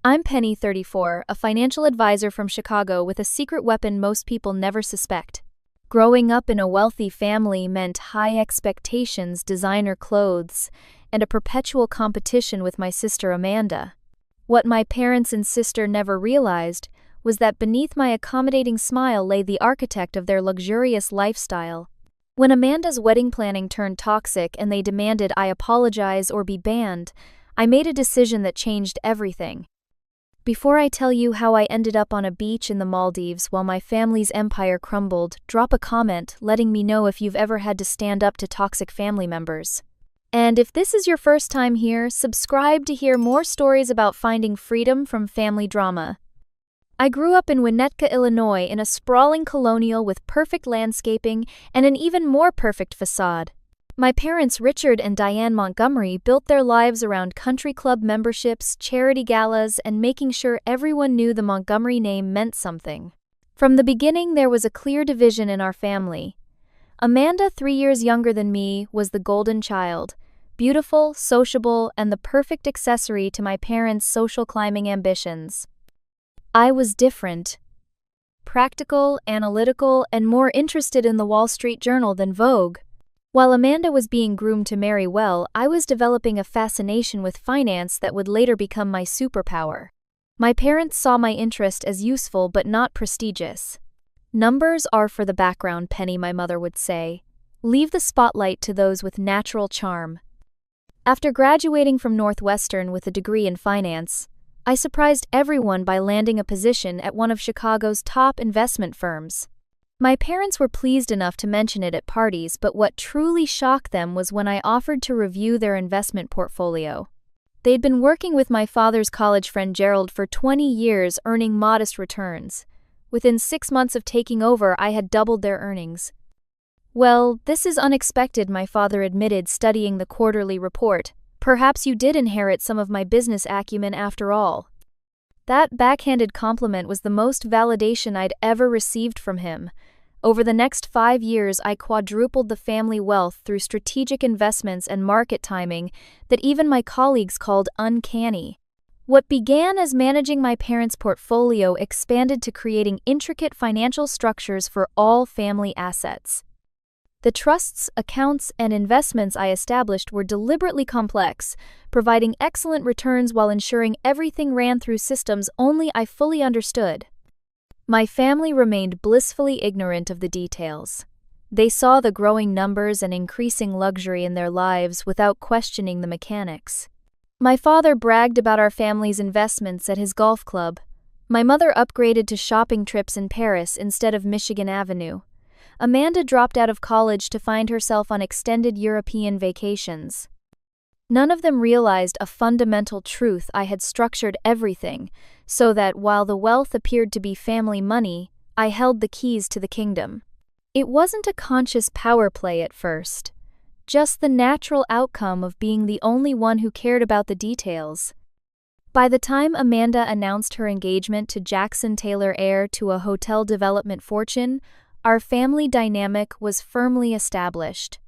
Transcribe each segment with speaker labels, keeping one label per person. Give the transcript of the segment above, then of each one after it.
Speaker 1: I'm Penny, 34, a financial advisor from Chicago with a secret weapon most people never suspect. Growing up in a wealthy family meant high expectations, designer clothes, and a perpetual competition with my sister Amanda. What my parents and sister never realized was that beneath my accommodating smile lay the architect of their luxurious lifestyle. When Amanda's wedding planning turned toxic and they demanded I apologize or be banned, I made a decision that changed everything. Before I tell you how I ended up on a beach in the Maldives while my family's empire crumbled, drop a comment letting me know if you've ever had to stand up to toxic family members. And if this is your first time here, subscribe to hear more stories about finding freedom from family drama. I grew up in Winnetka, Illinois, in a sprawling colonial with perfect landscaping and an even more perfect facade. My parents, Richard and Diane Montgomery, built their lives around country club memberships, charity galas, and making sure everyone knew the Montgomery name meant something. From the beginning, there was a clear division in our family. Amanda, 3 years younger than me, was the golden child, beautiful, sociable, and the perfect accessory to my parents' social climbing ambitions. I was different. Practical, analytical, and more interested in the Wall Street Journal than Vogue. While Amanda was being groomed to marry well, I was developing a fascination with finance that would later become my superpower. My parents saw my interest as useful but not prestigious. Numbers are for the background, Penny, my mother would say. Leave the spotlight to those with natural charm. After graduating from Northwestern with a degree in finance, I surprised everyone by landing a position at one of Chicago's top investment firms. My parents were pleased enough to mention it at parties, but what truly shocked them was when I offered to review their investment portfolio. They'd been working with my father's college friend Gerald for 20 years, earning modest returns. Within 6 months of taking over, I had doubled their earnings. Well, this is unexpected, my father admitted, studying the quarterly report. Perhaps you did inherit some of my business acumen after all. That backhanded compliment was the most validation I'd ever received from him. Over the next 5 years, I quadrupled the family wealth through strategic investments and market timing that even my colleagues called uncanny. What began as managing my parents' portfolio expanded to creating intricate financial structures for all family assets. The trusts, accounts, and investments I established were deliberately complex, providing excellent returns while ensuring everything ran through systems only I fully understood. My family remained blissfully ignorant of the details. They saw the growing numbers and increasing luxury in their lives without questioning the mechanics. My father bragged about our family's investments at his golf club. My mother upgraded to shopping trips in Paris instead of Michigan Avenue. Amanda dropped out of college to find herself on extended European vacations. None of them realized a fundamental truth: I had structured everything so that while the wealth appeared to be family money, I held the keys to the kingdom. It wasn't a conscious power play at first, just the natural outcome of being the only one who cared about the details. By the time Amanda announced her engagement to Jackson Taylor, heir to a hotel development fortune, our family dynamic was firmly established.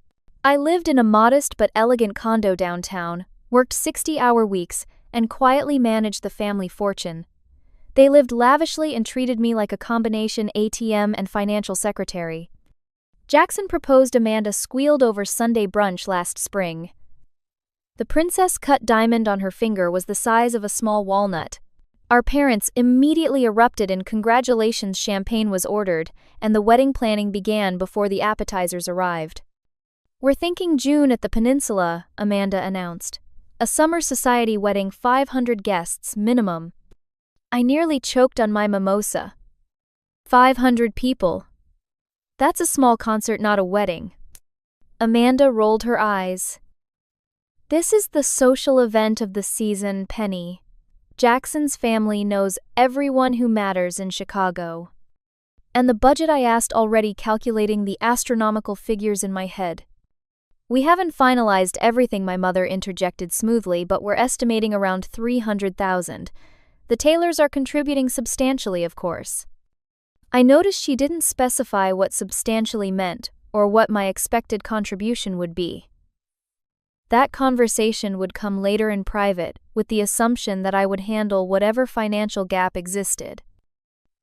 Speaker 1: I lived in a modest but elegant condo downtown, worked 60-hour weeks, and quietly managed the family fortune. They lived lavishly and treated me like a combination ATM and financial secretary. Jackson proposed. Amanda squealed over Sunday brunch last spring. The princess-cut diamond on her finger was the size of a small walnut. Our parents immediately erupted in congratulations. Champagne was ordered, and the wedding planning began before the appetizers arrived. We're thinking June at the Peninsula, Amanda announced. A summer society wedding, 500 guests, minimum. I nearly choked on my mimosa. 500 people. That's a small concert, not a wedding. Amanda rolled her eyes. This is the social event of the season, Penny. Jackson's family knows everyone who matters in Chicago. And the budget, I asked, already calculating the astronomical figures in my head. We haven't finalized everything, my mother interjected smoothly, but we're estimating around $300,000. The Taylors are contributing substantially, of course. I noticed she didn't specify what substantially meant or what my expected contribution would be. That conversation would come later in private, with the assumption that I would handle whatever financial gap existed.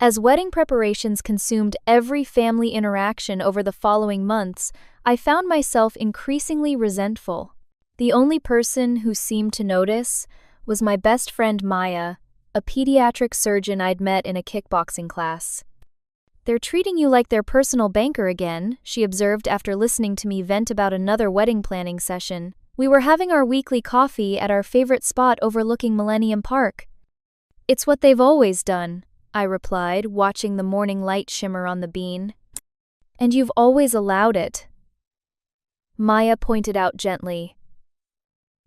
Speaker 1: As wedding preparations consumed every family interaction over the following months, I found myself increasingly resentful. The only person who seemed to notice was my best friend Maya, a pediatric surgeon I'd met in a kickboxing class. "They're treating you like their personal banker again," she observed after listening to me vent about another wedding planning session. We were having our weekly coffee at our favorite spot overlooking Millennium Park. "It's what they've always done," I replied, watching the morning light shimmer on the bean. "And you've always allowed it," Maya pointed out gently.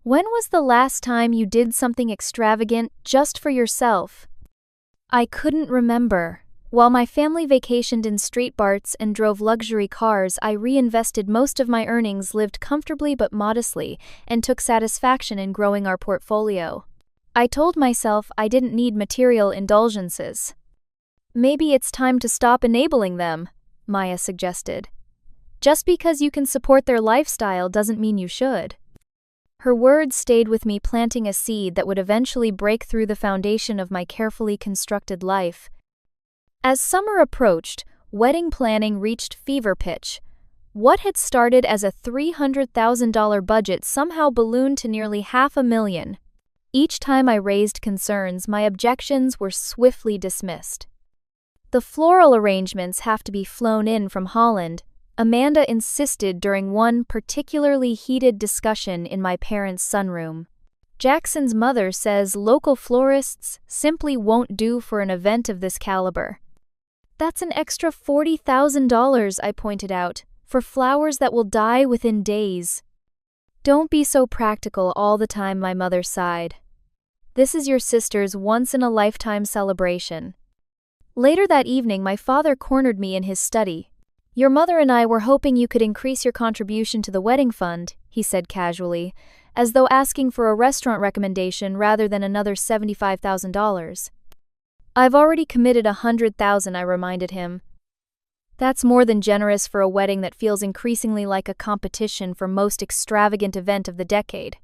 Speaker 1: "When was the last time you did something extravagant just for yourself?" I couldn't remember. While my family vacationed in street barts and drove luxury cars, I reinvested most of my earnings, lived comfortably but modestly, and took satisfaction in growing our portfolio. I told myself I didn't need material indulgences. "Maybe it's time to stop enabling them," Maya suggested. "Just because you can support their lifestyle doesn't mean you should." Her words stayed with me, planting a seed that would eventually break through the foundation of my carefully constructed life. As summer approached, wedding planning reached fever pitch. What had started as a $300,000 budget somehow ballooned to nearly $500,000. Each time I raised concerns, my objections were swiftly dismissed. "The floral arrangements have to be flown in from Holland," Amanda insisted during one particularly heated discussion in my parents' sunroom. "Jackson's mother says local florists simply won't do for an event of this caliber." "That's an extra $40,000, I pointed out, "for flowers that will die within days." "Don't be so practical all the time," my mother sighed. "This is your sister's once-in-a-lifetime celebration." Later that evening, my father cornered me in his study. "Your mother and I were hoping you could increase your contribution to the wedding fund," he said casually, as though asking for a restaurant recommendation rather than another $75,000. "I've already committed $100,000, I reminded him. "That's more than generous for a wedding that feels increasingly like a competition for most extravagant event of the decade."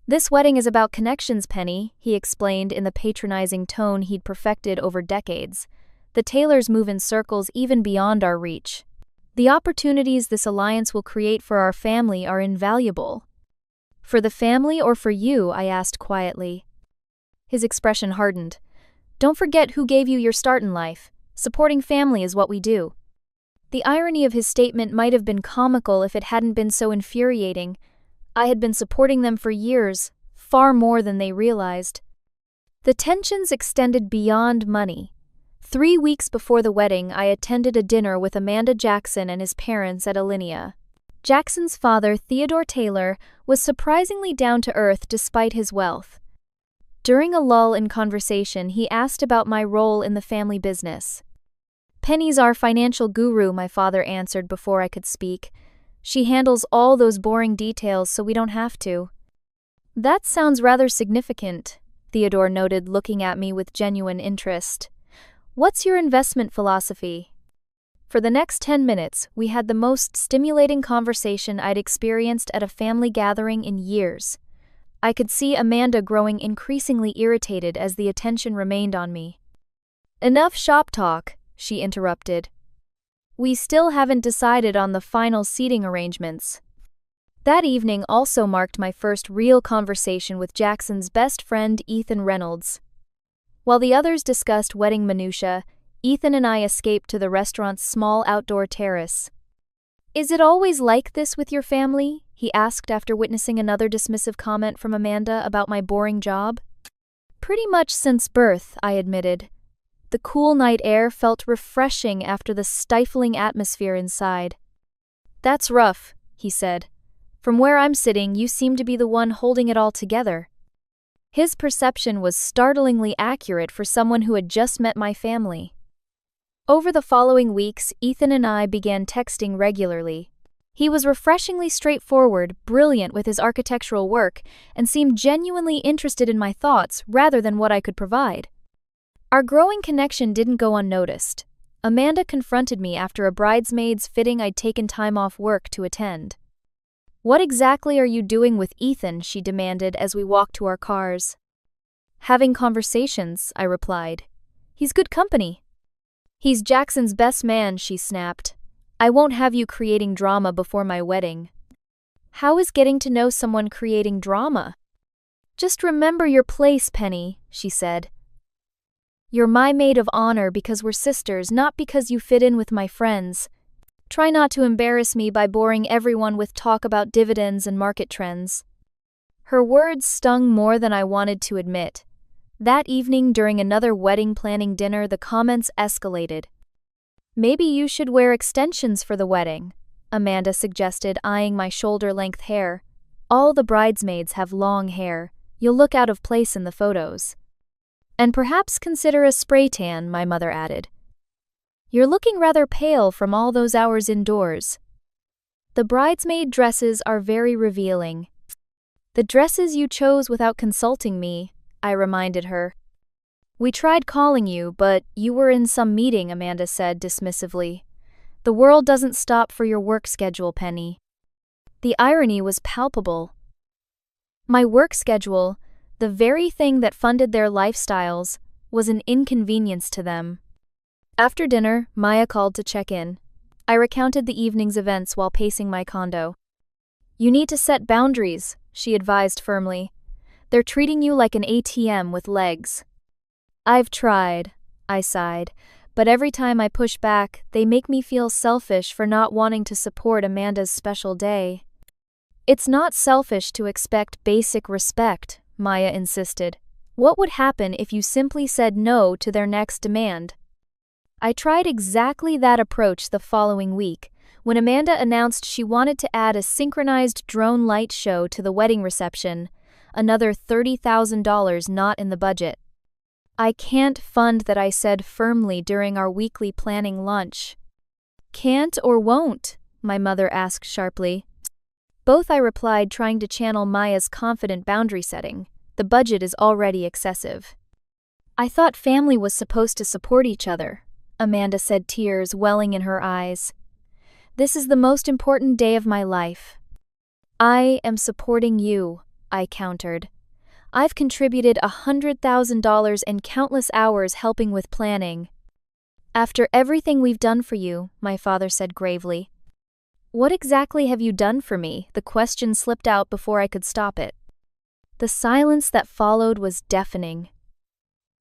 Speaker 1: "This wedding is about connections, Penny," he explained in the patronizing tone he'd perfected over decades. "The Taylors move in circles even beyond our reach. The opportunities this alliance will create for our family are invaluable." "For the family or for you?" I asked quietly. His expression hardened. "Don't forget who gave you your start in life. Supporting family is what we do." The irony of his statement might have been comical if it hadn't been so infuriating. I had been supporting them for years, far more than they realized. The tensions extended beyond money. 3 weeks before the wedding, I attended a dinner with Amanda Jackson and his parents at Alinea. Jackson's father, Theodore Taylor, was surprisingly down-to-earth despite his wealth. During a lull in conversation, he asked about my role in the family business. "Penny's our financial guru," my father answered before I could speak. "She handles all those boring details so we don't have to." "That sounds rather significant," Theodore noted, looking at me with genuine interest. "What's your investment philosophy?" For the next 10 minutes, we had the most stimulating conversation I'd experienced at a family gathering in years. I could see Amanda growing increasingly irritated as the attention remained on me. "Enough shop talk," she interrupted. "We still haven't decided on the final seating arrangements." That evening also marked my first real conversation with Jackson's best friend, Ethan Reynolds. While the others discussed wedding minutiae, Ethan and I escaped to the restaurant's small outdoor terrace. "Is it always like this with your family?" he asked after witnessing another dismissive comment from Amanda about my boring job. "Pretty much since birth," I admitted. The cool night air felt refreshing after the stifling atmosphere inside. "That's rough," he said. "From where I'm sitting, you seem to be the one holding it all together." His perception was startlingly accurate for someone who had just met my family. Over the following weeks, Ethan and I began texting regularly. He was refreshingly straightforward, brilliant with his architectural work, and seemed genuinely interested in my thoughts rather than what I could provide. Our growing connection didn't go unnoticed. Amanda confronted me after a bridesmaid's fitting I'd taken time off work to attend. "What exactly are you doing with Ethan?" she demanded as we walked to our cars. "Having conversations," I replied. "He's good company." "He's Jackson's best man," she snapped. "I won't have you creating drama before my wedding." "How is getting to know someone creating drama?" "Just remember your place, Penny," she said. "You're my maid of honor because we're sisters, not because you fit in with my friends. Try not to embarrass me by boring everyone with talk about dividends and market trends." Her words stung more than I wanted to admit. That evening, during another wedding planning dinner, the comments escalated. "Maybe you should wear extensions for the wedding," Amanda suggested, eyeing my shoulder-length hair. "All the bridesmaids have long hair. You'll look out of place in the photos." "And perhaps consider a spray tan," my mother added. "You're looking rather pale from all those hours indoors." "The bridesmaid dresses are very revealing." "The dresses you chose without consulting me," I reminded her. "We tried calling you, but you were in some meeting," Amanda said dismissively. "The world doesn't stop for your work schedule, Penny." The irony was palpable. My work schedule, the very thing that funded their lifestyles, was an inconvenience to them. After dinner, Maya called to check in. I recounted the evening's events while pacing my condo. "You need to set boundaries," she advised firmly. "They're treating you like an ATM with legs." "I've tried," I sighed, "but every time I push back, they make me feel selfish for not wanting to support Amanda's special day." "It's not selfish to expect basic respect," Maya insisted. "What would happen if you simply said no to their next demand?" I tried exactly that approach the following week, when Amanda announced she wanted to add a synchronized drone light show to the wedding reception, another $30,000 not in the budget. "I can't fund that," I said firmly during our weekly planning lunch. "Can't or won't?" my mother asked sharply. "Both," I replied, trying to channel Maya's confident boundary setting. "The budget is already excessive." "I thought family was supposed to support each other," Amanda said, tears welling in her eyes. "This is the most important day of my life." "I am supporting you," I countered. "I've contributed $100,000 and countless hours helping with planning." "After everything we've done for you," my father said gravely. "What exactly have you done for me?" The question slipped out before I could stop it. The silence that followed was deafening.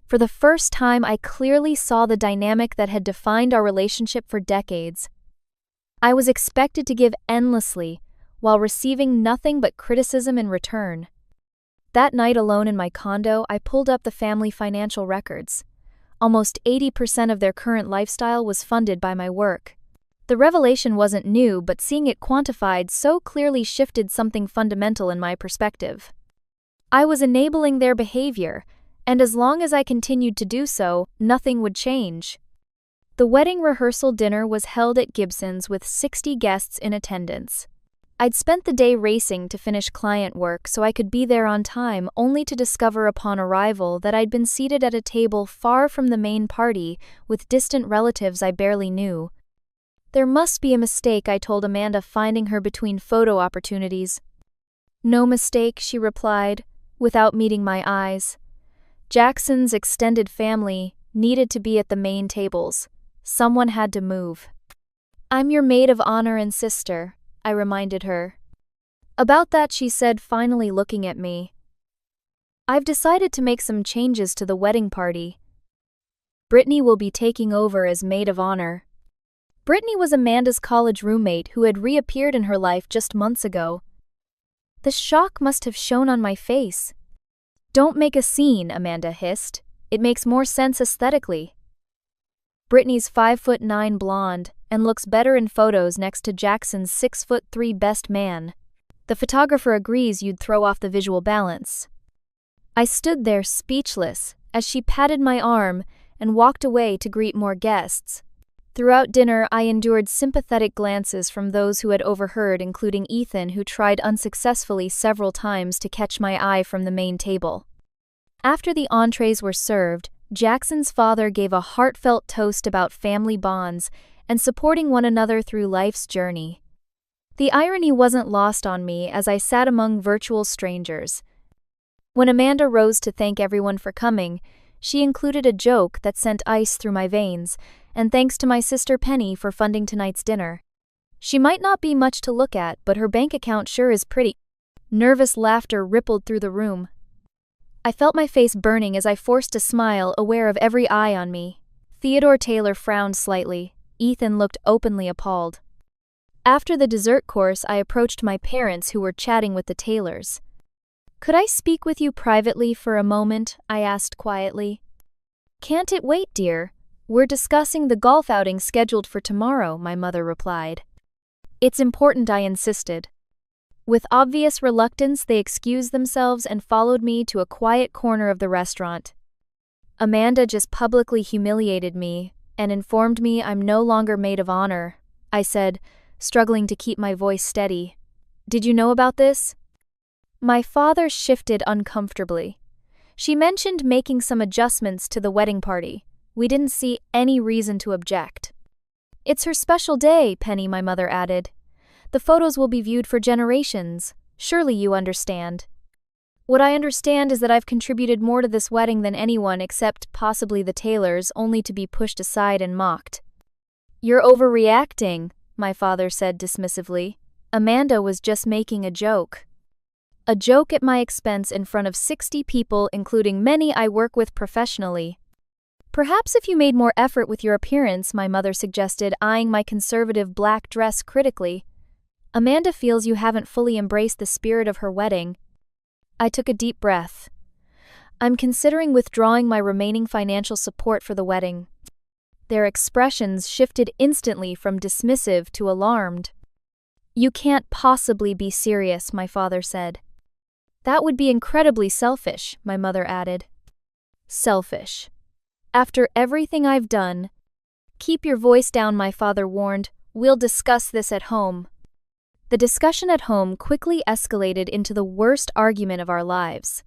Speaker 1: For the first time, I clearly saw the dynamic that had defined our relationship for decades. I was expected to give endlessly, while receiving nothing but criticism in return. That night alone in my condo, I pulled up the family financial records. Almost 80% of their current lifestyle was funded by my work. The revelation wasn't new, but seeing it quantified so clearly shifted something fundamental in my perspective. I was enabling their behavior, and as long as I continued to do so, nothing would change. The wedding rehearsal dinner was held at Gibson's with 60 guests in attendance. I'd spent the day racing to finish client work so I could be there on time, only to discover upon arrival that I'd been seated at a table far from the main party with distant relatives I barely knew. "There must be a mistake," I told Amanda, finding her between photo opportunities. "No mistake," she replied, without meeting my eyes. "Jackson's extended family needed to be at the main tables. Someone had to move." "I'm your maid of honor and sister," I reminded her. "About that," she said, finally looking at me. "I've decided to make some changes to the wedding party. Brittany will be taking over as maid of honor." Brittany was Amanda's college roommate who had reappeared in her life just months ago. The shock must have shown on my face. "Don't make a scene," Amanda hissed. "It makes more sense aesthetically." Brittany's 5'9" blonde and looks better in photos next to Jackson's 6'3" best man. The photographer agrees you'd throw off the visual balance. I stood there speechless as she patted my arm and walked away to greet more guests. Throughout dinner, I endured sympathetic glances from those who had overheard, including Ethan, who tried unsuccessfully several times to catch my eye from the main table. After the entrees were served, Jackson's father gave a heartfelt toast about family bonds and supporting one another through life's journey. The irony wasn't lost on me as I sat among virtual strangers. When Amanda rose to thank everyone for coming, she included a joke that sent ice through my veins, and thanks to my sister Penny for funding tonight's dinner. She might not be much to look at, but her bank account sure is pretty. Nervous laughter rippled through the room. I felt my face burning as I forced a smile, aware of every eye on me. Theodore Taylor frowned slightly. Ethan looked openly appalled. After the dessert course, I approached my parents who were chatting with the Taylors. "Could I speak with you privately for a moment?" I asked quietly. "Can't it wait, dear? We're discussing the golf outing scheduled for tomorrow," my mother replied. "It's important," I insisted. With obvious reluctance, they excused themselves and followed me to a quiet corner of the restaurant. "Amanda just publicly humiliated me and informed me I'm no longer maid of honor," I said, struggling to keep my voice steady. "Did you know about this?" My father shifted uncomfortably. "She mentioned making some adjustments to the wedding party. We didn't see any reason to object." "It's her special day," Penny, my mother, added. "The photos will be viewed for generations. Surely you understand." "What I understand is that I've contributed more to this wedding than anyone except possibly the Taylors, only to be pushed aside and mocked." "You're overreacting," my father said dismissively. "Amanda was just making a joke." "A joke at my expense in front of 60 people, including many I work with professionally." "Perhaps if you made more effort with your appearance," my mother suggested, eyeing my conservative black dress critically. "Amanda feels you haven't fully embraced the spirit of her wedding." I took a deep breath. "I'm considering withdrawing my remaining financial support for the wedding." Their expressions shifted instantly from dismissive to alarmed. "You can't possibly be serious," my father said. "That would be incredibly selfish," my mother added. "Selfish. After everything I've done." "Keep your voice down," my father warned. "We'll discuss this at home." The discussion at home quickly escalated into the worst argument of our lives.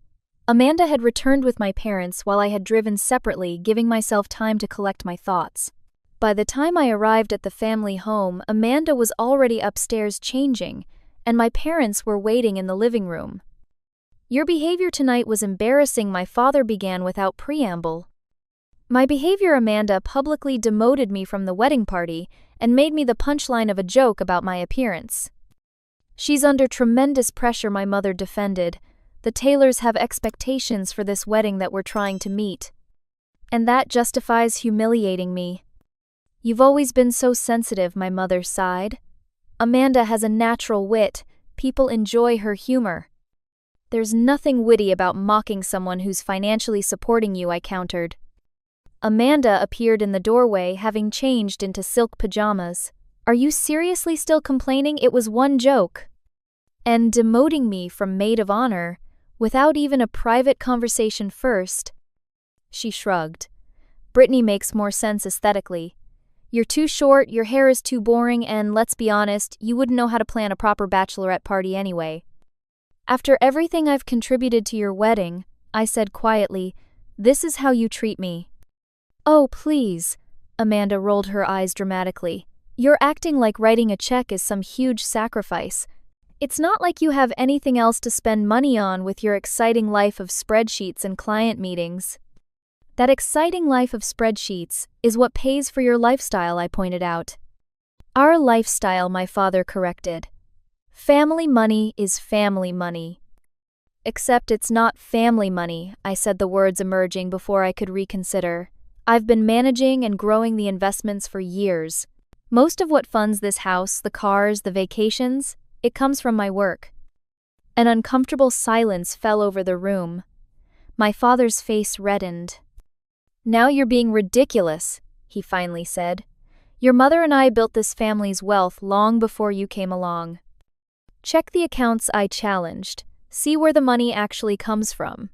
Speaker 1: Amanda had returned with my parents while I had driven separately, giving myself time to collect my thoughts. By the time I arrived at the family home, Amanda was already upstairs changing, and my parents were waiting in the living room. "Your behavior tonight was embarrassing," my father began without preamble. "My behavior?" Amanda publicly demoted me from the wedding party and made me the punchline of a joke about my appearance. "She's under tremendous pressure," my mother defended. "The Taylors have expectations for this wedding that we're trying to meet. And that justifies humiliating me." "You've always been so sensitive," my mother sighed. "Amanda has a natural wit. People enjoy her humor." "There's nothing witty about mocking someone who's financially supporting you," I countered. Amanda appeared in the doorway, having changed into silk pajamas. "Are you seriously still complaining? It was one joke." "And demoting me from maid of honor, without even a private conversation first." She shrugged. "Brittany makes more sense aesthetically. You're too short, your hair is too boring, and let's be honest, you wouldn't know how to plan a proper bachelorette party anyway." "After everything I've contributed to your wedding," I said quietly, "this is how you treat me." "Oh, please." Amanda rolled her eyes dramatically. "You're acting like writing a check is some huge sacrifice. It's not like you have anything else to spend money on with your exciting life of spreadsheets and client meetings." "That exciting life of spreadsheets is what pays for your lifestyle," I pointed out. "Our lifestyle," my father corrected. "Family money is family money." "Except it's not family money," I said, the words emerging before I could reconsider. "I've been managing and growing the investments for years. Most of what funds this house, the cars, the vacations, it comes from my work." An uncomfortable silence fell over the room. My father's face reddened. "Now you're being ridiculous," he finally said. "Your mother and I built this family's wealth long before you came along." "Check the accounts," I challenged. "See where the money actually comes from."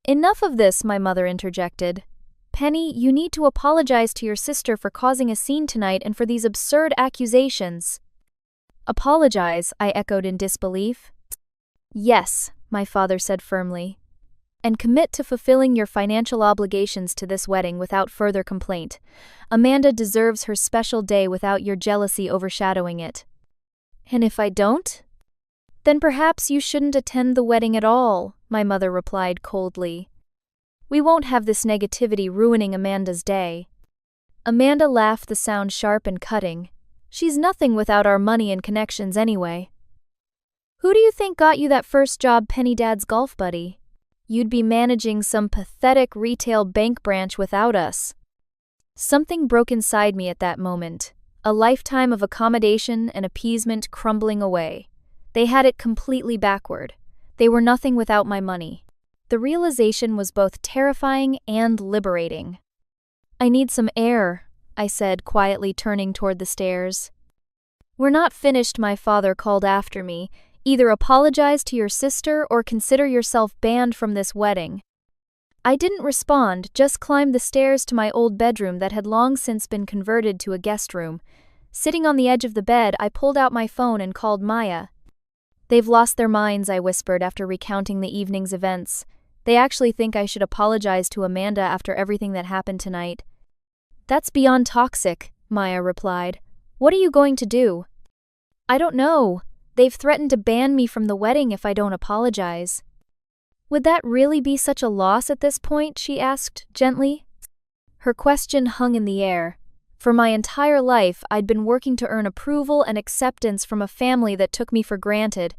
Speaker 1: "Enough of this," my mother interjected. "Penny, you need to apologize to your sister for causing a scene tonight and for these absurd accusations." "Apologize?" I echoed in disbelief. "Yes," my father said firmly. "And commit to fulfilling your financial obligations to this wedding without further complaint. Amanda deserves her special day without your jealousy overshadowing it." And if I don't? Then perhaps you shouldn't attend the wedding at all, my mother replied coldly. We won't have this negativity ruining Amanda's day. Amanda laughed, the sound sharp and cutting. She's nothing without our money and connections anyway. Who do you think got you that first job, Penny Dad's golf buddy? You'd be managing some pathetic retail bank branch without us. Something broke inside me at that moment, a lifetime of accommodation and appeasement crumbling away. They had it completely backward. They were nothing without my money. The realization was both terrifying and liberating. I need some air, I said, quietly turning toward the stairs. We're not finished, my father called after me. Either apologize to your sister or consider yourself banned from this wedding. I didn't respond, just climbed the stairs to my old bedroom that had long since been converted to a guest room. Sitting on the edge of the bed, I pulled out my phone and called Maya. They've lost their minds, I whispered after recounting the evening's events. They actually think I should apologize to Amanda after everything that happened tonight. That's beyond toxic, Maya replied. What are you going to do? I don't know. They've threatened to ban me from the wedding if I don't apologize. Would that really be such a loss at this point? She asked gently. Her question hung in the air. For my entire life, I'd been working to earn approval and acceptance from a family that took me for granted.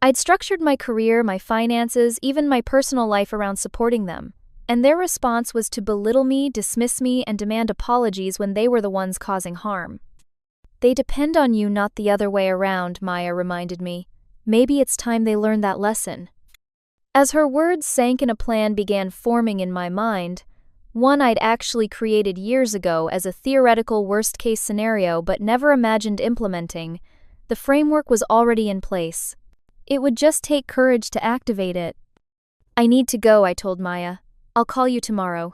Speaker 1: I'd structured my career, my finances, even my personal life around supporting them. And their response was to belittle me, dismiss me, and demand apologies when they were the ones causing harm. They depend on you, not the other way around, Maya reminded me. Maybe it's time they learned that lesson. As her words sank in, a plan began forming in my mind, one I'd actually created years ago as a theoretical worst-case scenario but never imagined implementing. The framework was already in place. It would just take courage to activate it. I need to go, I told Maya. I'll call you tomorrow.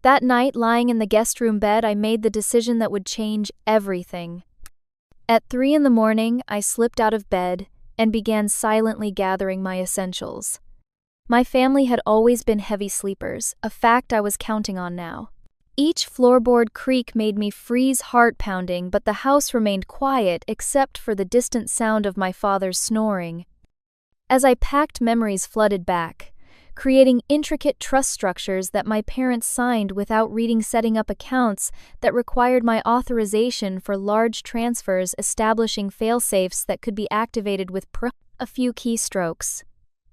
Speaker 1: That night, lying in the guest room bed, I made the decision that would change everything. At 3 a.m, I slipped out of bed and began silently gathering my essentials. My family had always been heavy sleepers, a fact I was counting on now. Each floorboard creak made me freeze, heart pounding, but the house remained quiet except for the distant sound of my father's snoring. As I packed, memories flooded back, creating intricate trust structures that my parents signed without reading, setting up accounts that required my authorization for large transfers, establishing fail-safes that could be activated with a few keystrokes.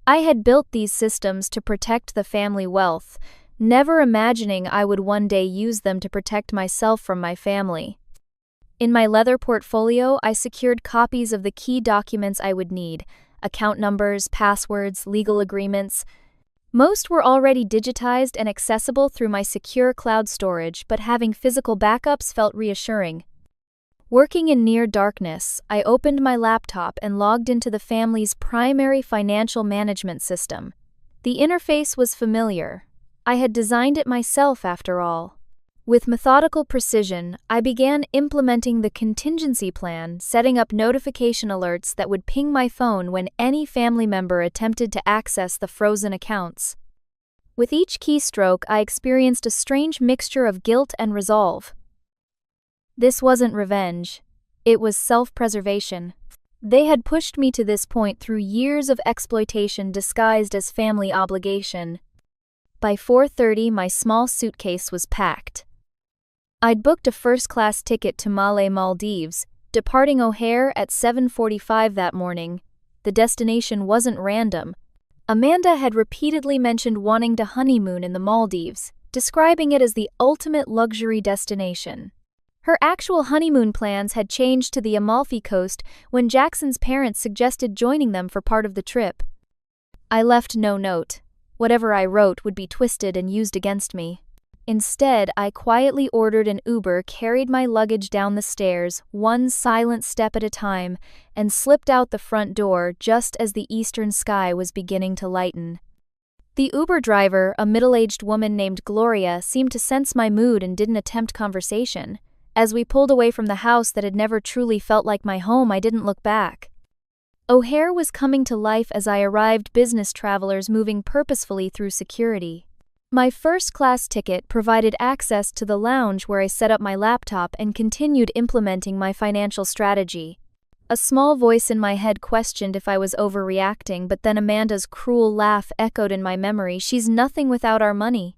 Speaker 1: I had built these systems to protect the family wealth, never imagining I would one day use them to protect myself from my family. In my leather portfolio, I secured copies of the key documents I would need: account numbers, passwords, legal agreements. Most were already digitized and accessible through my secure cloud storage, but having physical backups felt reassuring. Working in near darkness, I opened my laptop and logged into the family's primary financial management system. The interface was familiar. I had designed it myself, after all. With methodical precision, I began implementing the contingency plan, setting up notification alerts that would ping my phone when any family member attempted to access the frozen accounts. With each keystroke, I experienced a strange mixture of guilt and resolve. This wasn't revenge. It was self-preservation. They had pushed me to this point through years of exploitation disguised as family obligation. By 4:30, my small suitcase was packed. I'd booked a first-class ticket to Maldives, departing O'Hare at 7:45 that morning. The destination wasn't random. Amanda had repeatedly mentioned wanting to honeymoon in the Maldives, describing it as the ultimate luxury destination. Her actual honeymoon plans had changed to the Amalfi Coast when Jackson's parents suggested joining them for part of the trip. I left no note. Whatever I wrote would be twisted and used against me. Instead, I quietly ordered an Uber, carried my luggage down the stairs, one silent step at a time, and slipped out the front door just as the eastern sky was beginning to lighten. The Uber driver, a middle-aged woman named Gloria, seemed to sense my mood and didn't attempt conversation. As we pulled away from the house that had never truly felt like my home, I didn't look back. O'Hare was coming to life as I arrived, business travelers moving purposefully through security. My first-class ticket provided access to the lounge where I set up my laptop and continued implementing my financial strategy. A small voice in my head questioned if I was overreacting, but then Amanda's cruel laugh echoed in my memory. She's nothing without our money.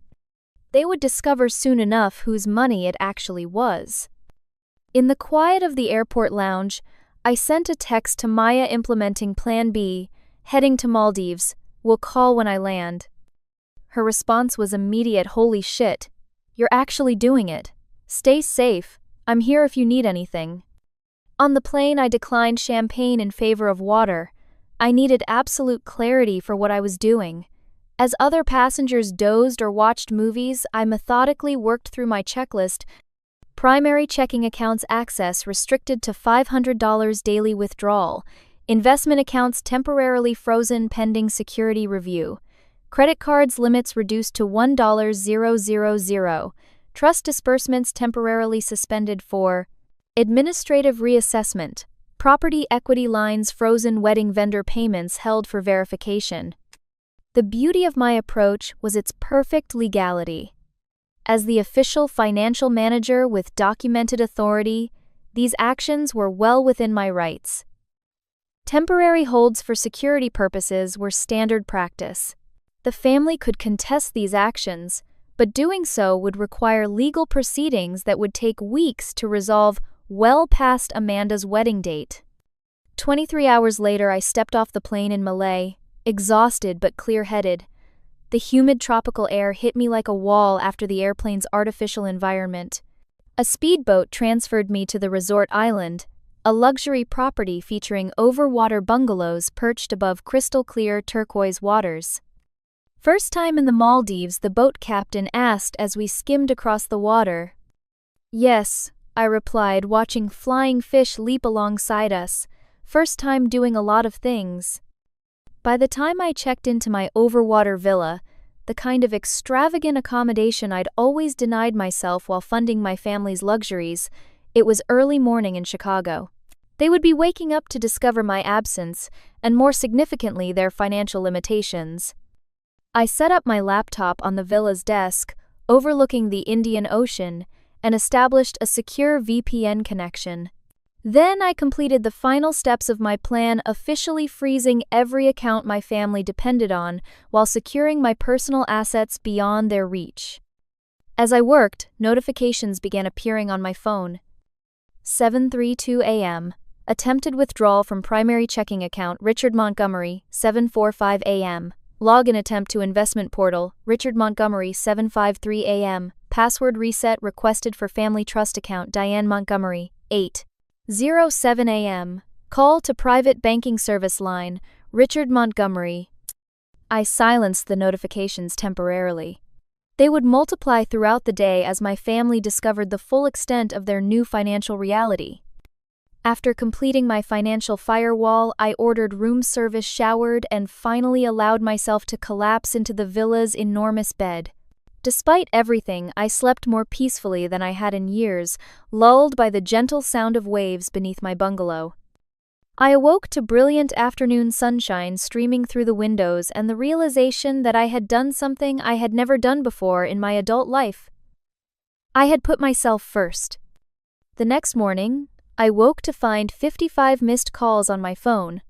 Speaker 1: They would discover soon enough whose money it actually was. In the quiet of the airport lounge, I sent a text to Maya implementing Plan B, heading to Maldives. We'll call when I land. Her response was immediate. Holy shit. You're actually doing it. Stay safe. I'm here if you need anything. On the plane, I declined champagne in favor of water. I needed absolute clarity for what I was doing. As other passengers dozed or watched movies, I methodically worked through my checklist. Primary checking accounts access restricted to $500 daily withdrawal. Investment accounts temporarily frozen pending security review. Credit cards limits reduced to $1,000. Trust disbursements temporarily suspended for administrative reassessment. Property equity lines frozen. Wedding vendor payments held for verification. The beauty of my approach was its perfect legality. As the official financial manager with documented authority, these actions were well within my rights. Temporary holds for security purposes were standard practice. The family could contest these actions, but doing so would require legal proceedings that would take weeks to resolve well past Amanda's wedding date. 23 hours later, I stepped off the plane in Malay, exhausted but clear-headed. The humid tropical air hit me like a wall after the airplane's artificial environment. A speedboat transferred me to the resort island, a luxury property featuring overwater bungalows perched above crystal-clear turquoise waters. First time in the Maldives, the boat captain asked as we skimmed across the water. Yes, I replied, watching flying fish leap alongside us. First time doing a lot of things. By the time I checked into my overwater villa, the kind of extravagant accommodation I'd always denied myself while funding my family's luxuries, it was early morning in Chicago. They would be waking up to discover my absence, and more significantly, their financial limitations. I set up my laptop on the villa's desk, overlooking the Indian Ocean, and established a secure VPN connection. Then I completed the final steps of my plan, officially freezing every account my family depended on while securing my personal assets beyond their reach. As I worked, notifications began appearing on my phone. 7:32 a.m. Attempted withdrawal from primary checking account Richard Montgomery, 7:45 a.m. Login attempt to investment portal Richard Montgomery, 7:53 a.m. Password reset requested for family trust account Diane Montgomery, 8:07 a.m. Call to private banking service line Richard Montgomery. I silenced the notifications temporarily. They would multiply throughout the day as my family discovered the full extent of their new financial reality. After completing my financial firewall, I ordered room service, showered, and finally allowed myself to collapse into the villa's enormous bed. Despite everything, I slept more peacefully than I had in years, lulled by the gentle sound of waves beneath my bungalow. I awoke to brilliant afternoon sunshine streaming through the windows and the realization that I had done something I had never done before in my adult life. I had put myself first. The next morning, I woke to find 55 missed calls on my phone,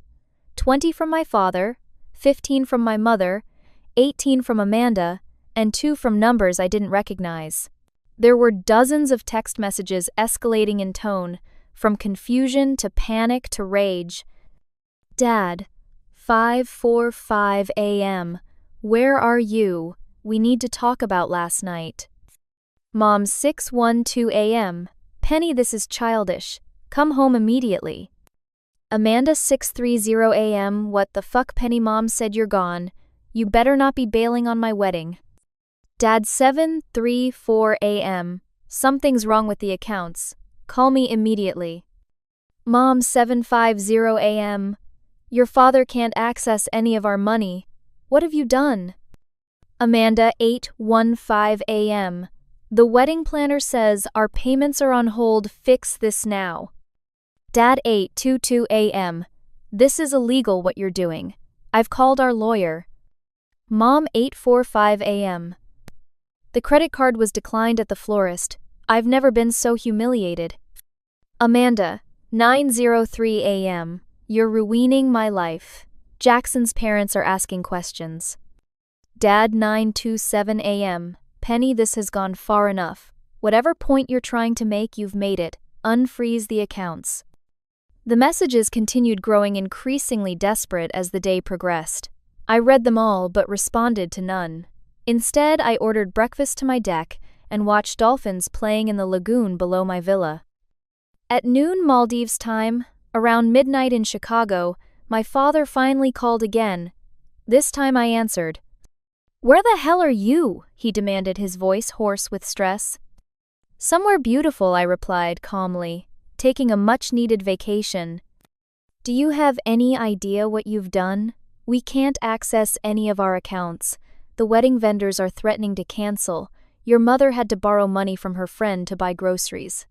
Speaker 1: 20 from my father, 15 from my mother, 18 from Amanda, and 2 from numbers I didn't recognize. There were dozens of text messages escalating in tone, from confusion to panic to rage. Dad, 5:45 a.m. Where are you? We need to talk about last night. Mom, 6:12 a.m. Penny, this is childish. Come home immediately. Amanda, 6:30 a.m. What the fuck, Penny? Mom said you're gone. You better not be bailing on my wedding. Dad, 7:34 a.m. Something's wrong with the accounts. Call me immediately. Mom, 7:50 a.m. Your father can't access any of our money. What have you done? Amanda, 8:15 a.m. The wedding planner says our payments are on hold. Fix this now. Dad, 8:22 a.m. This is illegal what you're doing. I've called our lawyer. Mom, 8:45 a.m. The credit card was declined at the florist. I've never been so humiliated. Amanda, 9:03 a.m. You're ruining my life. Jackson's parents are asking questions. Dad, 9:27 a.m. Penny, this has gone far enough. Whatever point you're trying to make, you've made it. Unfreeze the accounts. The messages continued growing increasingly desperate as the day progressed. I read them all but responded to none. Instead, I ordered breakfast to my deck and watched dolphins playing in the lagoon below my villa. At noon Maldives time, around midnight in Chicago, my father finally called again. This time I answered. "Where the hell are you?" he demanded, his voice hoarse with stress. "Somewhere beautiful," I replied calmly, taking a much-needed vacation. "Do you have any idea what you've done? We can't access any of our accounts. The wedding vendors are threatening to cancel. Your mother had to borrow money from her friend to buy groceries."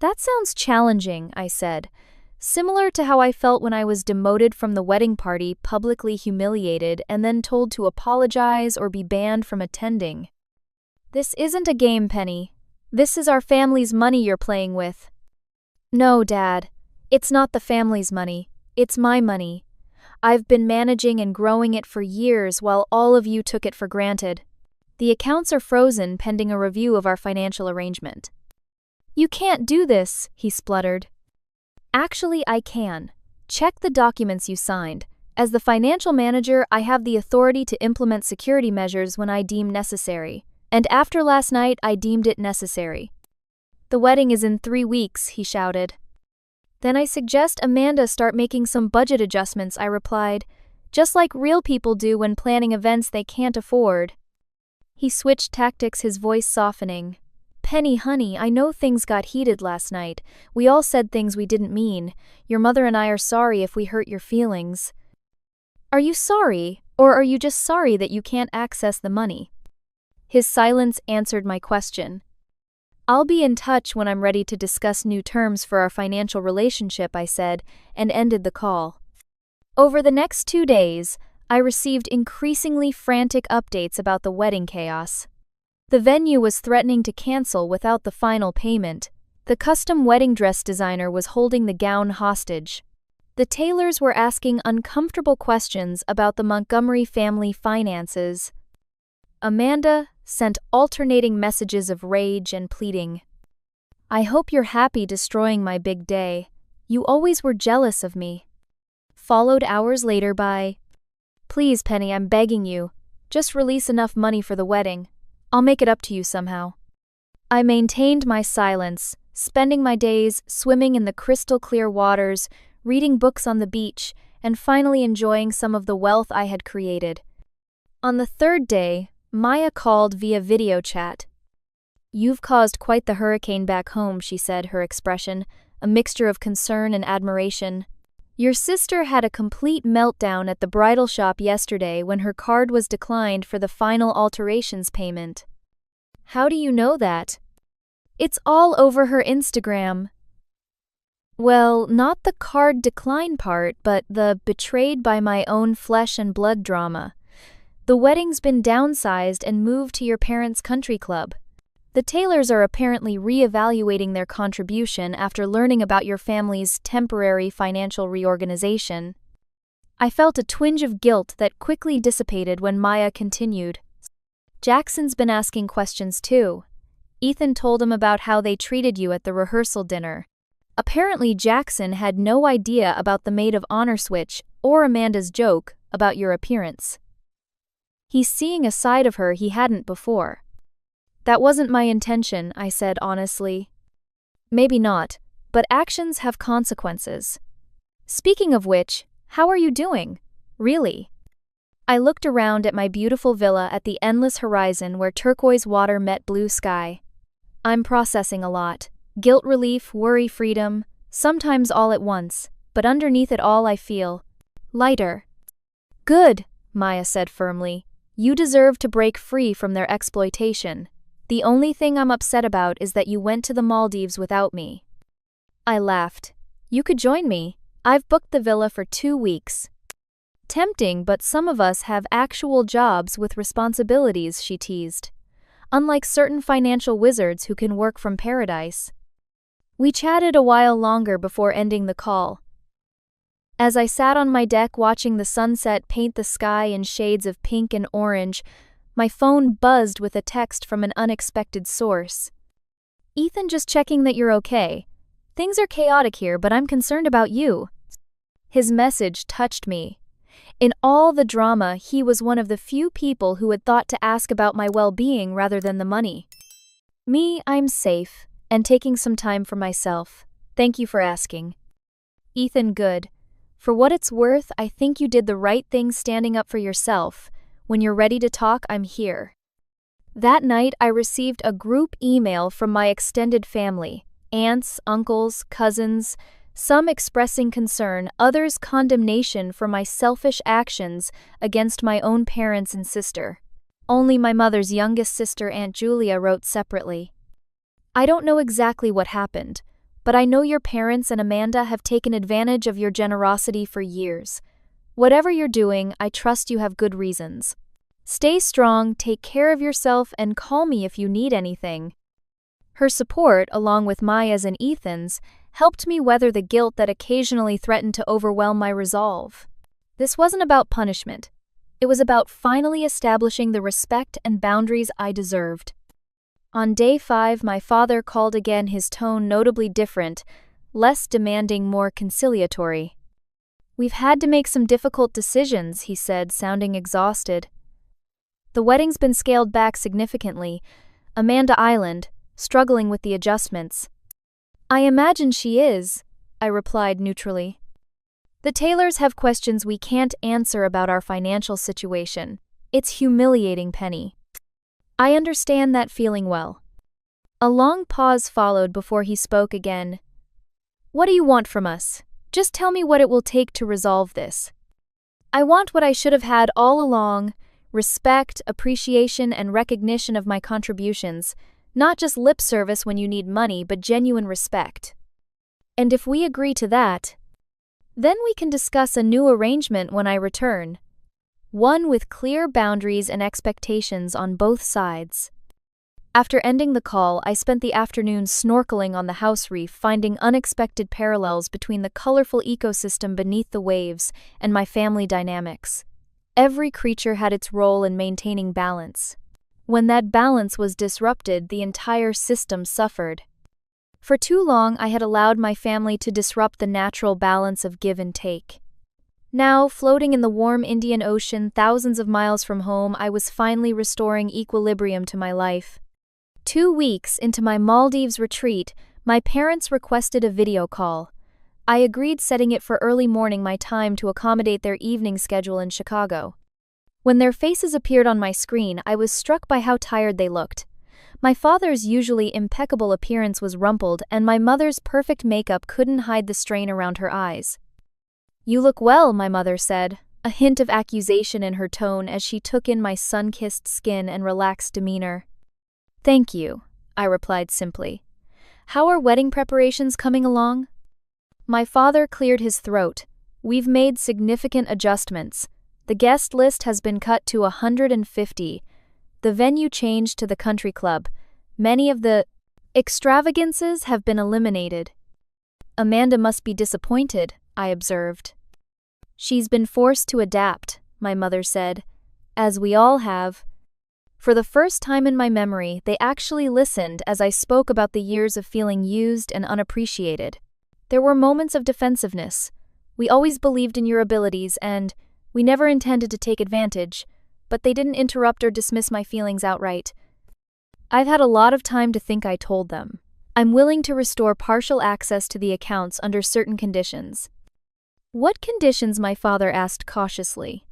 Speaker 1: "That sounds challenging," I said. Similar to how I felt when I was demoted from the wedding party, publicly humiliated, and then told to apologize or be banned from attending. "This isn't a game, Penny. This is our family's money you're playing with." "No, Dad. It's not the family's money. It's my money. I've been managing and growing it for years while all of you took it for granted. The accounts are frozen pending a review of our financial arrangement." "You can't do this," he spluttered. "Actually, I can. Check the documents you signed. As the financial manager, I have the authority to implement security measures when I deem necessary. And after last night, I deemed it necessary." "The wedding is in 3 weeks," he shouted. "Then I suggest Amanda start making some budget adjustments," I replied, "just like real people do when planning events they can't afford." He switched tactics, his voice softening. "Penny, honey, I know things got heated last night. We all said things we didn't mean. Your mother and I are sorry if we hurt your feelings." "Are you sorry, or are you just sorry that you can't access the money?" His silence answered my question. "I'll be in touch when I'm ready to discuss new terms for our financial relationship," I said, and ended the call. Over the next 2 days, I received increasingly frantic updates about the wedding chaos. The venue was threatening to cancel without the final payment. The custom wedding dress designer was holding the gown hostage. The tailors were asking uncomfortable questions about the Montgomery family finances. Amanda sent alternating messages of rage and pleading. "I hope you're happy destroying my big day. You always were jealous of me." Followed hours later by, "Please, Penny, I'm begging you. Just release enough money for the wedding. I'll make it up to you somehow." I maintained my silence, spending my days swimming in the crystal-clear waters, reading books on the beach, and finally enjoying some of the wealth I had created. On the 3rd day, Maya called via video chat. "You've caused quite the hurricane back home," she said, her expression a mixture of concern and admiration. "Your sister had a complete meltdown at the bridal shop yesterday when her card was declined for the final alterations payment." "How do you know that?" "It's all over her Instagram." "Well, not the card decline part, but the betrayed by my own flesh and blood drama. The wedding's been downsized and moved to your parents' country club. The Taylors are apparently re-evaluating their contribution after learning about your family's temporary financial reorganization." I felt a twinge of guilt that quickly dissipated when Maya continued. "Jackson's been asking questions too. Ethan told him about how they treated you at the rehearsal dinner. Apparently Jackson had no idea about the maid of honor switch or Amanda's joke about your appearance. He's seeing a side of her he hadn't before." "That wasn't my intention," I said honestly. "Maybe not, but actions have consequences. Speaking of which, how are you doing? Really?" I looked around at my beautiful villa at the endless horizon where turquoise water met blue sky. "I'm processing a lot. Guilt relief, worry freedom, sometimes all at once, but underneath it all I feel lighter." "Good," Maya said firmly. "You deserve to break free from their exploitation. The only thing I'm upset about is that you went to the Maldives without me." I laughed. "You could join me. I've booked the villa for 2 weeks." "Tempting, but some of us have actual jobs with responsibilities," she teased. "Unlike certain financial wizards who can work from paradise." We chatted a while longer before ending the call. As I sat on my deck watching the sunset paint the sky in shades of pink and orange, my phone buzzed with a text from an unexpected source. "Ethan, just checking that you're okay. Things are chaotic here, but I'm concerned about you." His message touched me. In all the drama, he was one of the few people who had thought to ask about my well-being rather than the money. Me, I'm safe, and taking some time for myself. Thank you for asking. Ethan, good. For what it's worth, I think you did the right thing standing up for yourself. When you're ready to talk, I'm here. That night, I received a group email from my extended family, aunts, uncles, cousins, some expressing concern, others condemnation for my selfish actions against my own parents and sister. Only my mother's youngest sister, Aunt Julia, wrote separately. "I don't know exactly what happened, but I know your parents and Amanda have taken advantage of your generosity for years. Whatever you're doing, I trust you have good reasons. Stay strong, take care of yourself, and call me if you need anything." Her support, along with Maya's and Ethan's, helped me weather the guilt that occasionally threatened to overwhelm my resolve. This wasn't about punishment. It was about finally establishing the respect and boundaries I deserved. On day 5, my father called again, his tone notably different, less demanding, more conciliatory. "We've had to make some difficult decisions," he said, sounding exhausted. "The wedding's been scaled back significantly. Amanda Island, struggling with the adjustments." "I imagine she is," I replied neutrally. "The Taylors have questions we can't answer about our financial situation. It's humiliating, Penny." "I understand that feeling well." A long pause followed before he spoke again. "What do you want from us? Just tell me what it will take to resolve this." "I want what I should have had all along: respect, appreciation, and recognition of my contributions. Not just lip service when you need money, but genuine respect. And if we agree to that, then we can discuss a new arrangement when I return. One with clear boundaries and expectations on both sides." After ending the call, I spent the afternoon snorkeling on the house reef, finding unexpected parallels between the colorful ecosystem beneath the waves and my family dynamics. Every creature had its role in maintaining balance. When that balance was disrupted, the entire system suffered. For too long, I had allowed my family to disrupt the natural balance of give and take. Now, floating in the warm Indian Ocean, thousands of miles from home, I was finally restoring equilibrium to my life. 2 weeks into my Maldives retreat, my parents requested a video call. I agreed, setting it for early morning my time to accommodate their evening schedule in Chicago. When their faces appeared on my screen, I was struck by how tired they looked. My father's usually impeccable appearance was rumpled, and my mother's perfect makeup couldn't hide the strain around her eyes. "You look well," my mother said, a hint of accusation in her tone as she took in my sun-kissed skin and relaxed demeanor. "Thank you," I replied simply. "How are wedding preparations coming along?" My father cleared his throat. "We've made significant adjustments. The guest list has been cut to 150. The venue changed to the country club. Many of the extravagances have been eliminated." "Amanda must be disappointed," I observed. "She's been forced to adapt," my mother said, "as we all have." For the first time in my memory, they actually listened as I spoke about the years of feeling used and unappreciated. There were moments of defensiveness. "We always believed in your abilities and we never intended to take advantage," but they didn't interrupt or dismiss my feelings outright. I've had a lot of time to think, I told them. "I'm willing to restore partial access to the accounts under certain conditions." "What conditions?" my father asked cautiously.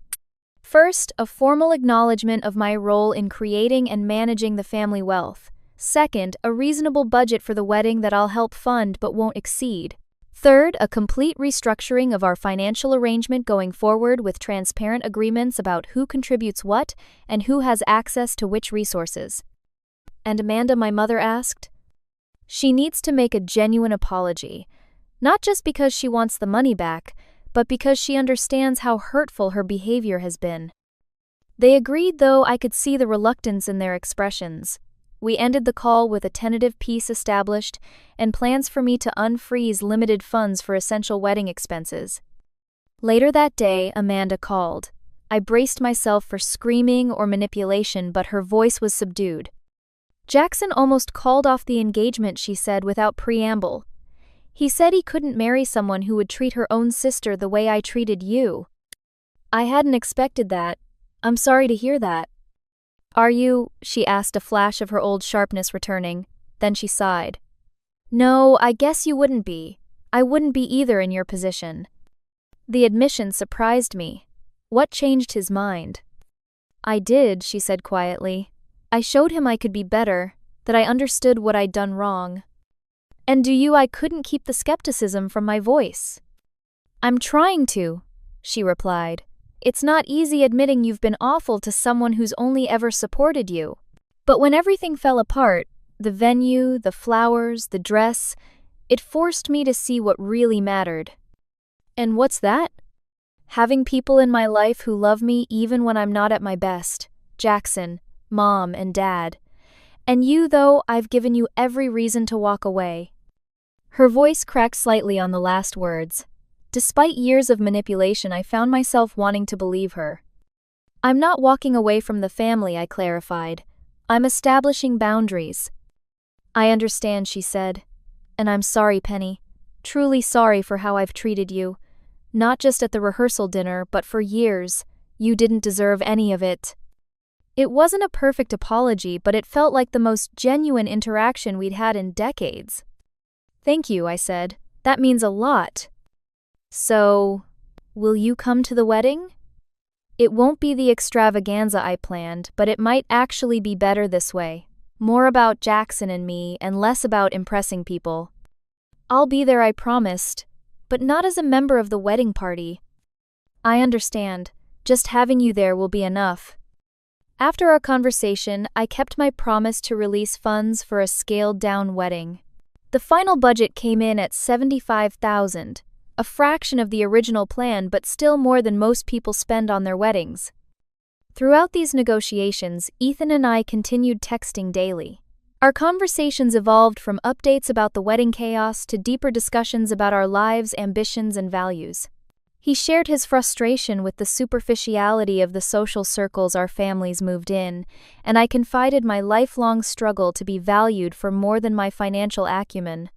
Speaker 1: "First, a formal acknowledgement of my role in creating and managing the family wealth. Second, a reasonable budget for the wedding that I'll help fund but won't exceed. Third, a complete restructuring of our financial arrangement going forward with transparent agreements about who contributes what and who has access to which resources." "And Amanda?" my mother asked. "She needs to make a genuine apology, not just because she wants the money back, but because she understands how hurtful her behavior has been." They agreed, though I could see the reluctance in their expressions. We ended the call with a tentative peace established and plans for me to unfreeze limited funds for essential wedding expenses. Later that day, Amanda called. I braced myself for screaming or manipulation, but her voice was subdued. Jackson almost called off the engagement, she said without preamble. He said he couldn't marry someone who would treat her own sister the way I treated you. I hadn't expected that. I'm sorry to hear that. Are you? She asked, a flash of her old sharpness returning. Then she sighed. No, I guess you wouldn't be. I wouldn't be either in your position. The admission surprised me. What changed his mind? I did, she said quietly. I showed him I could be better, that I understood what I'd done wrong. And I couldn't keep the skepticism from my voice. I'm trying to, she replied. It's not easy admitting you've been awful to someone who's only ever supported you. But when everything fell apart, the venue, the flowers, the dress, it forced me to see what really mattered. And what's that? Having people in my life who love me even when I'm not at my best. Jackson, Mom, and Dad. And you, though, I've given you every reason to walk away. Her voice cracked slightly on the last words. Despite years of manipulation, I found myself wanting to believe her. I'm not walking away from the family, I clarified. I'm establishing boundaries. I understand, she said. And I'm sorry, Penny. Truly sorry for how I've treated you. Not just at the rehearsal dinner, but for years. You didn't deserve any of it. It wasn't a perfect apology, but it felt like the most genuine interaction we'd had in decades. Thank you, I said. That means a lot. So, will you come to the wedding? It won't be the extravaganza I planned, but it might actually be better this way. More about Jackson and me, and less about impressing people. I'll be there, I promised. But not as a member of the wedding party. I understand. Just having you there will be enough. After our conversation, I kept my promise to release funds for a scaled-down wedding. The final budget came in at $75,000, a fraction of the original plan, but still more than most people spend on their weddings. Throughout these negotiations, Ethan and I continued texting daily. Our conversations evolved from updates about the wedding chaos to deeper discussions about our lives, ambitions, and values. He shared his frustration with the superficiality of the social circles our families moved in, and I confided my lifelong struggle to be valued for more than my financial acumen.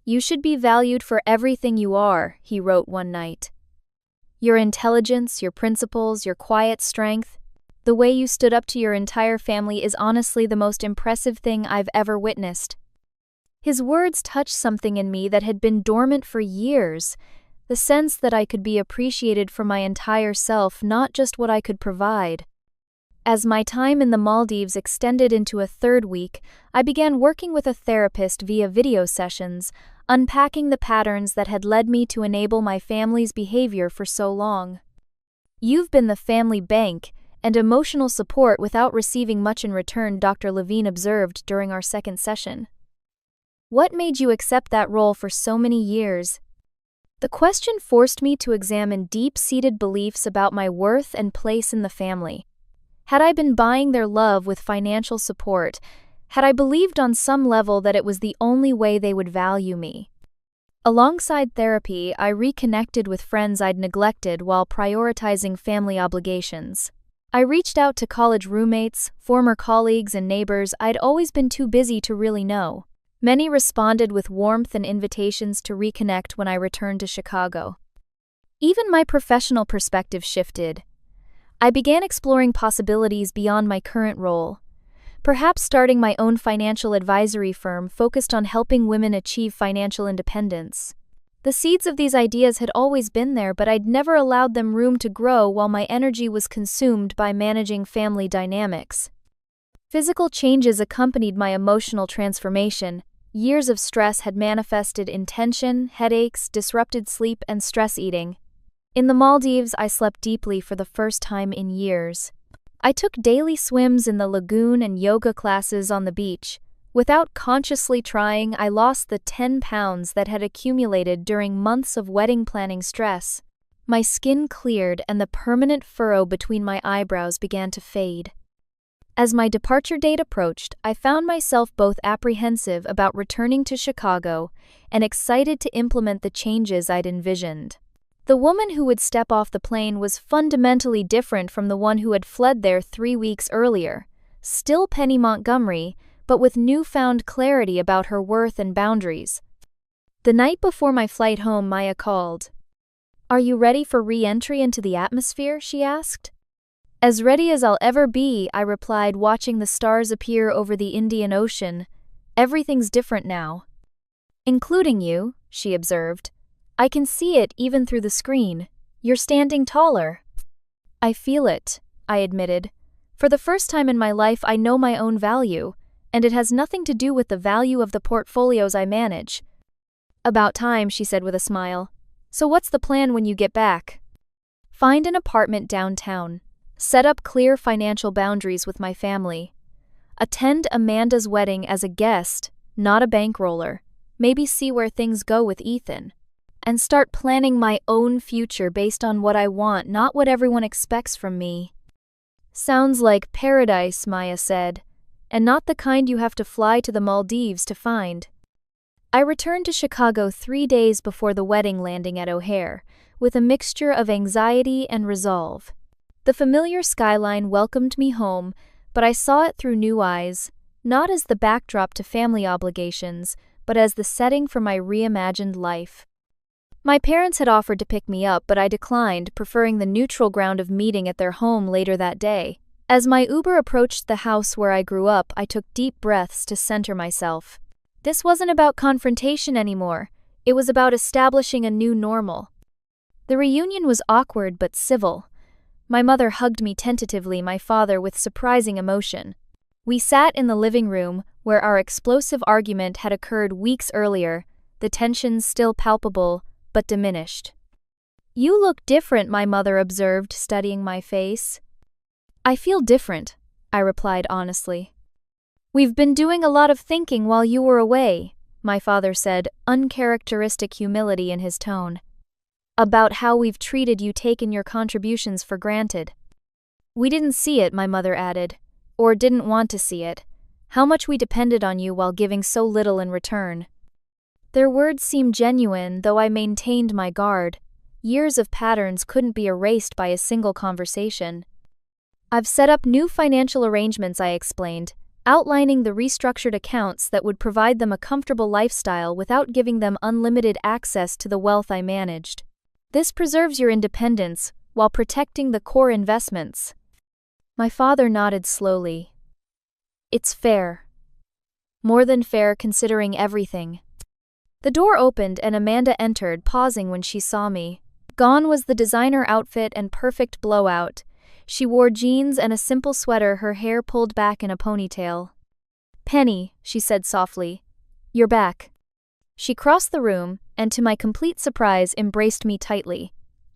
Speaker 1: You should be valued for everything you are, he wrote one night. Your intelligence, your principles, your quiet strength. The way you stood up to your entire family is honestly the most impressive thing I've ever witnessed. His words touched something in me that had been dormant for years, the sense that I could be appreciated for my entire self, not just what I could provide. As my time in the Maldives extended into a third week, I began working with a therapist via video sessions, unpacking the patterns that had led me to enable my family's behavior for so long. You've been the family bank and emotional support without receiving much in return, Dr. Levine observed during our second session. What made you accept that role for so many years? The question forced me to examine deep-seated beliefs about my worth and place in the family. Had I been buying their love with financial support? Had I believed on some level that it was the only way they would value me? Alongside therapy, I reconnected with friends I'd neglected while prioritizing family obligations. I reached out to college roommates, former colleagues, and neighbors I'd always been too busy to really know. Many responded with warmth and invitations to reconnect when I returned to Chicago. Even my professional perspective shifted. I began exploring possibilities beyond my current role, perhaps starting my own financial advisory firm focused on helping women achieve financial independence. The seeds of these ideas had always been there, but I'd never allowed them room to grow while my energy was consumed by managing family dynamics. Physical changes accompanied my emotional transformation. Years of stress had manifested in tension, headaches, disrupted sleep, and stress eating. In the Maldives, I slept deeply for the first time in years. I took daily swims in the lagoon and yoga classes on the beach. Without consciously trying, I lost the 10 pounds that had accumulated during months of wedding planning stress. My skin cleared and the permanent furrow between my eyebrows began to fade. As my departure date approached, I found myself both apprehensive about returning to Chicago and excited to implement the changes I'd envisioned. The woman who would step off the plane was fundamentally different from the one who had fled there 3 weeks earlier. Still Penny Montgomery, but with newfound clarity about her worth and boundaries. The night before my flight home, Maya called. "Are you ready for re-entry into the atmosphere?" she asked. "As ready as I'll ever be," I replied, watching the stars appear over the Indian Ocean. "Everything's different now." "Including you," she observed. "I can see it even through the screen. You're standing taller." "I feel it," I admitted. "For the first time in my life, I know my own value, and it has nothing to do with the value of the portfolios I manage." "About time," she said with a smile. "So what's the plan when you get back?" "Find an apartment downtown. Set up clear financial boundaries with my family. Attend Amanda's wedding as a guest, not a bankroller. Maybe see where things go with Ethan. And start planning my own future based on what I want, not what everyone expects from me." "Sounds like paradise," Maya said, "and not the kind you have to fly to the Maldives to find." I returned to Chicago 3 days before the wedding landing at O'Hare, with a mixture of anxiety and resolve. The familiar skyline welcomed me home, but I saw it through new eyes, not as the backdrop to family obligations, but as the setting for my reimagined life. My parents had offered to pick me up, but I declined, preferring the neutral ground of meeting at their home later that day. As my Uber approached the house where I grew up, I took deep breaths to center myself. This wasn't about confrontation anymore. It was about establishing a new normal. The reunion was awkward but civil. My mother hugged me tentatively, my father with surprising emotion. We sat in the living room, where our explosive argument had occurred weeks earlier, the tensions still palpable, but diminished. "You look different," my mother observed, studying my face. "I feel different," I replied honestly. "We've been doing a lot of thinking while you were away," my father said, uncharacteristic humility in his tone. "About how we've treated you, taken your contributions for granted." "We didn't see it," my mother added, "or didn't want to see it. How much we depended on you while giving so little in return." Their words seemed genuine, though I maintained my guard. Years of patterns couldn't be erased by a single conversation. "I've set up new financial arrangements," I explained, outlining the restructured accounts that would provide them a comfortable lifestyle without giving them unlimited access to the wealth I managed. "This preserves your independence, while protecting the core investments." My father nodded slowly. "It's fair. More than fair, considering everything." The door opened and Amanda entered, pausing when she saw me. Gone was the designer outfit and perfect blowout. She wore jeans and a simple sweater, her hair pulled back in a ponytail. "Penny," she said softly, "you're back." She crossed the room, and to my complete surprise embraced me tightly.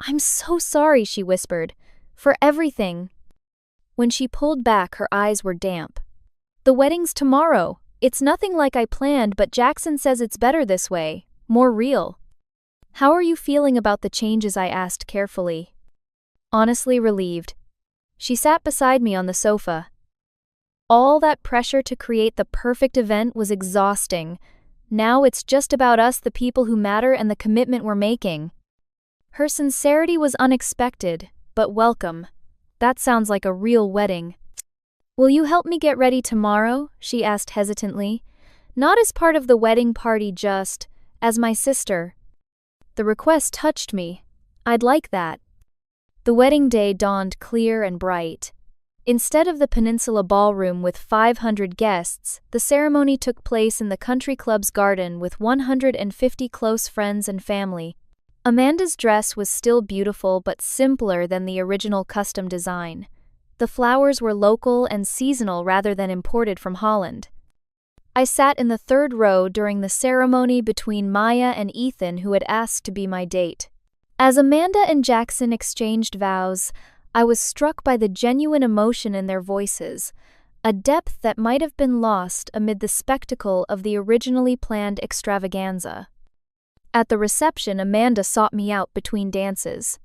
Speaker 1: "I'm so sorry," she whispered, "for everything." When she pulled back, her eyes were damp. "The wedding's tomorrow. It's nothing like I planned, but Jackson says it's better this way, more real." "How are you feeling about the changes?" I asked carefully. "Honestly, relieved." She sat beside me on the sofa. "All that pressure to create the perfect event was exhausting. Now it's just about us, the people who matter, and the commitment we're making." Her sincerity was unexpected, but welcome. "That sounds like a real wedding." "Will you help me get ready tomorrow?" she asked hesitantly. "Not as part of the wedding party, just as my sister." The request touched me. I'd like that. The wedding day dawned clear and bright. Instead of the Peninsula Ballroom with 500 guests, the ceremony took place in the country club's garden with 150 close friends and family. Amanda's dress was still beautiful but simpler than the original custom design. The flowers were local and seasonal rather than imported from Holland. I sat in the third row during the ceremony between Maya and Ethan, who had asked to be my date. As Amanda and Jackson exchanged vows, I was struck by the genuine emotion in their voices, a depth that might have been lost amid the spectacle of the originally planned extravaganza. At the reception, Amanda sought me out between dances.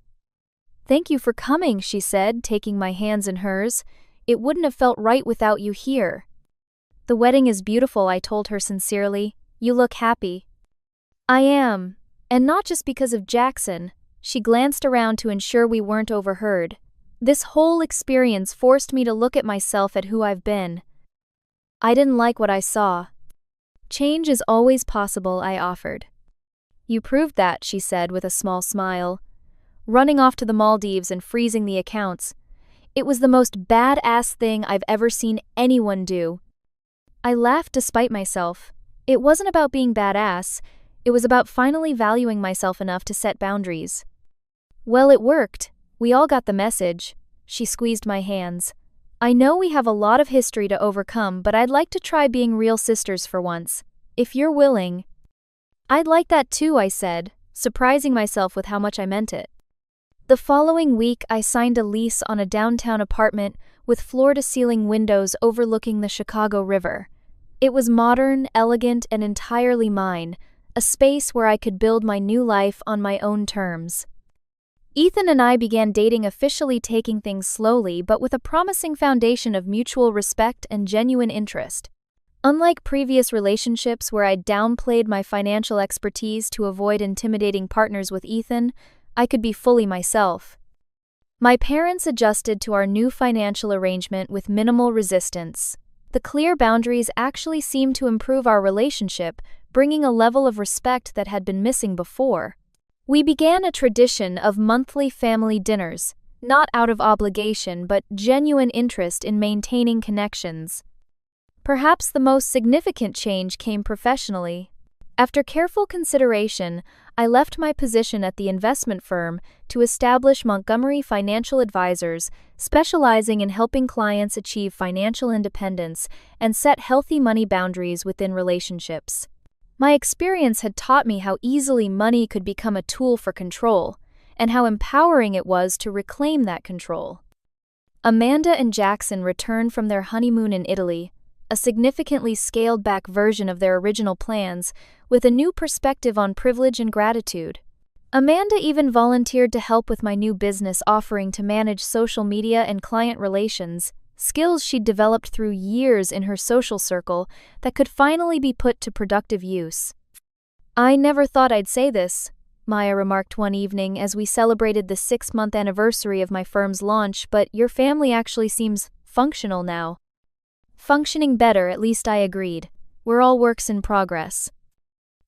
Speaker 1: "Thank you for coming," she said, taking my hands in hers. It wouldn't have felt right without you here." "The wedding is beautiful," I told her sincerely. "You look happy." "I am. And not just because of Jackson." She glanced around to ensure we weren't overheard. "This whole experience forced me to look at myself at who I've been. I didn't like what I saw." "Change is always possible," I offered. "You proved that," she said with a small smile. "Running off to the Maldives and freezing the accounts. It was the most badass thing I've ever seen anyone do." I laughed despite myself. It wasn't about being badass, it was about finally valuing myself enough to set boundaries. "Well, it worked. We all got the message." She squeezed my hands. "I know we have a lot of history to overcome, but I'd like to try being real sisters for once. If you're willing." "I'd like that too," I said, surprising myself with how much I meant it. The following week, I signed a lease on a downtown apartment with floor-to-ceiling windows overlooking the Chicago River. It was modern, elegant, and entirely mine, a space where I could build my new life on my own terms. Ethan and I began dating, officially taking things slowly but with a promising foundation of mutual respect and genuine interest. Unlike previous relationships where I downplayed my financial expertise to avoid intimidating partners, with Ethan, I could be fully myself. My parents adjusted to our new financial arrangement with minimal resistance. The clear boundaries actually seemed to improve our relationship, bringing a level of respect that had been missing before. We began a tradition of monthly family dinners, not out of obligation but genuine interest in maintaining connections. Perhaps the most significant change came professionally. After careful consideration, I left my position at the investment firm to establish Montgomery Financial Advisors, specializing in helping clients achieve financial independence and set healthy money boundaries within relationships. My experience had taught me how easily money could become a tool for control, and how empowering it was to reclaim that control. Amanda and Jackson returned from their honeymoon in Italy, a significantly scaled-back version of their original plans, with a new perspective on privilege and gratitude. Amanda even volunteered to help with my new business offering to manage social media and client relations, skills she'd developed through years in her social circle that could finally be put to productive use. "I never thought I'd say this," Maya remarked one evening as we celebrated the 6-month anniversary of my firm's launch, "but your family actually seems functional now." "Functioning better," at least I agreed. "We're all works in progress."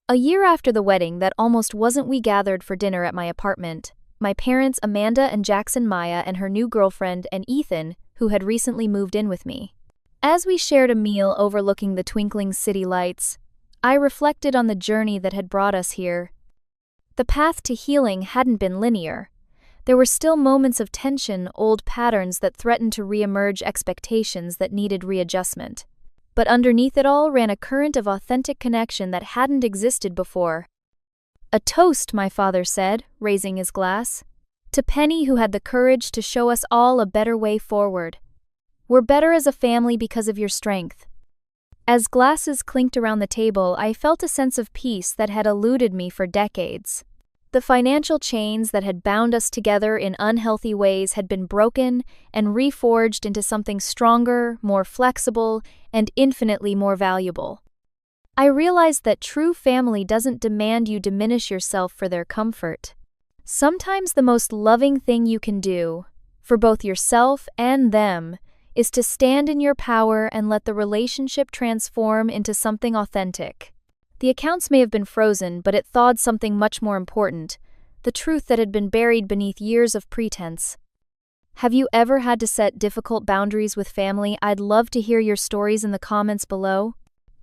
Speaker 1: A year after the wedding that almost wasn't, we gathered for dinner at my apartment. My parents, Amanda and Jackson, Maya and her new girlfriend, and Ethan, who had recently moved in with me. As we shared a meal overlooking the twinkling city lights, I reflected on the journey that had brought us here. The path to healing hadn't been linear. There were still moments of tension, old patterns that threatened to re-emerge, expectations that needed readjustment. But underneath it all ran a current of authentic connection that hadn't existed before. "A toast," my father said, raising his glass. "To Penny, who had the courage to show us all a better way forward. We're better as a family because of your strength." As glasses clinked around the table, I felt a sense of peace that had eluded me for decades. The financial chains that had bound us together in unhealthy ways had been broken and reforged into something stronger, more flexible, and infinitely more valuable. I realized that true family doesn't demand you diminish yourself for their comfort. Sometimes the most loving thing you can do, for both yourself and them, is to stand in your power and let the relationship transform into something authentic. The accounts may have been frozen, but it thawed something much more important, the truth that had been buried beneath years of pretense. Have you ever had to set difficult boundaries with family? I'd love to hear your stories in the comments below.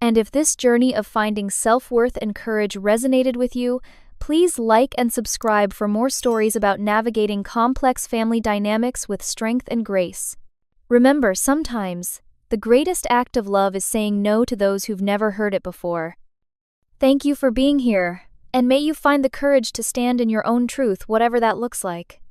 Speaker 1: And if this journey of finding self-worth and courage resonated with you, please like and subscribe for more stories about navigating complex family dynamics with strength and grace. Remember, sometimes, the greatest act of love is saying no to those who've never heard it before. Thank you for being here, and may you find the courage to stand in your own truth, whatever that looks like.